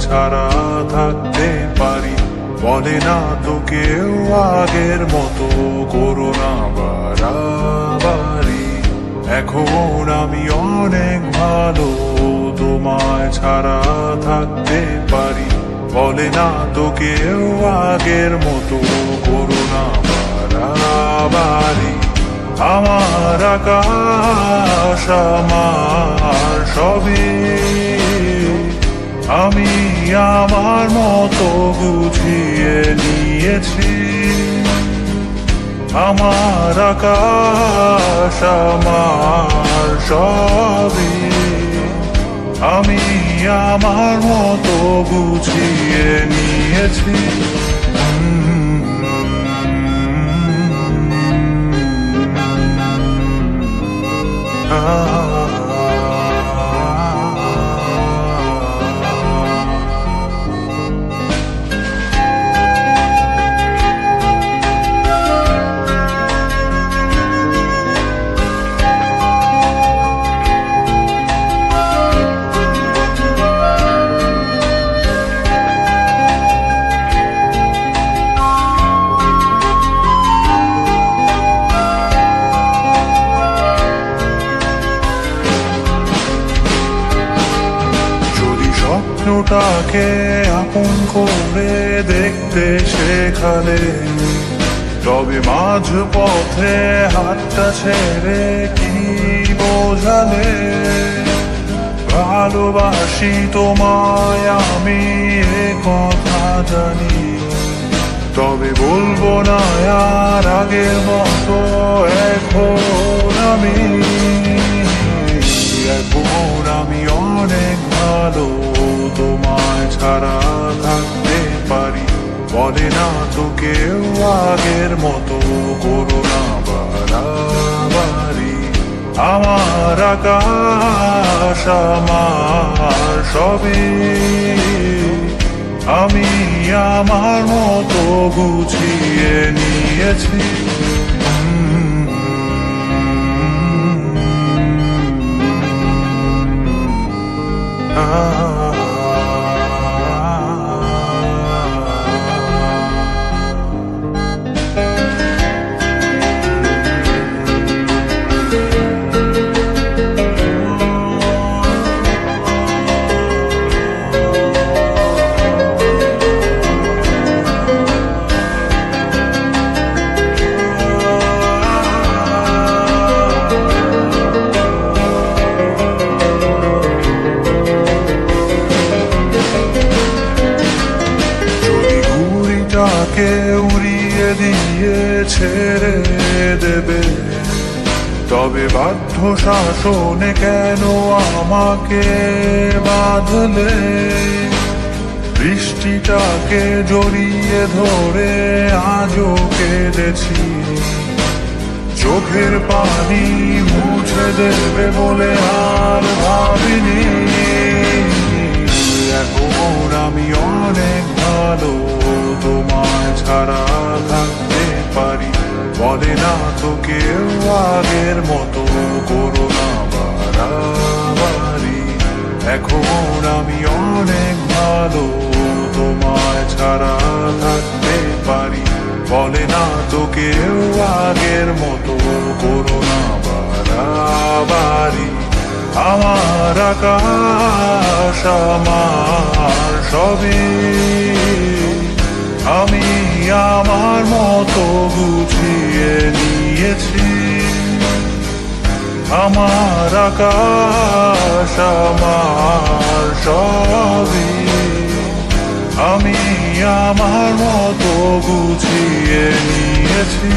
ছাড়া থাকতে পারি, বলে না তো কেউ আগের মতো করো না বাড়াবাড়ি। এখন আমি অনেক ভালো, তোমায় ছাড়া থাকতে পারি, বলে না তো কেউ আগের মতো করো না বাড়াবাড়ি। আমার আকাশ আমার সবই, আমি আমার মতো গুছিয়ে নিয়েছি। আমার আকাশ আমার সবই, আমি আমার মতো গুছিয়ে নিয়েছি। স্বপ্নটাকে আপন করে দেখতে শেখালে, তবে মাঝ পথে হাতটা ছেড়ে কি বোঝালে। ভালোবাসি তোমায় আমি এ কথা জানি, তবে বলবো না আর আগের মতো। এখন আমি অনেক ভালো, তোমায় ছাড়া থাকতে পারি, বলে না তো কেউ আগের মতো করো না বাড়াবাড়ি। আমার আকাশ আমার সবই, আমি আমার মতো গুছিয়ে নিয়েছি। উড়িয়ে দিয়ে ছেড়ে দেবে, তবে বাধ্য শাসনে কেন আমাকে বাঁধলে। বৃষ্টিটাকে জড়িয়ে ধরে আজও কেঁদেছি, চোখের পানি মুছে দেবে বলে আর ভাবিনি। এখন আমি অনেক ভালো, তোমায় ছাড়া থাকতে পারি, বলে না তো কেউ আগের মতো করো না বাড়াবাড়ি। এখন আমি অনেক ভালো, তোমায় ছাড়া থাকতে পারি, বলে না তো কেউ আগের মতো করো না বাড়াবাড়ি। আমার আকাশ আমার সবই, আমি আমার মতো গুছিয়ে নিয়েছি। আমার আকাশ আমার সবই, আমি আমার মতো গুছিয়ে নিয়েছি।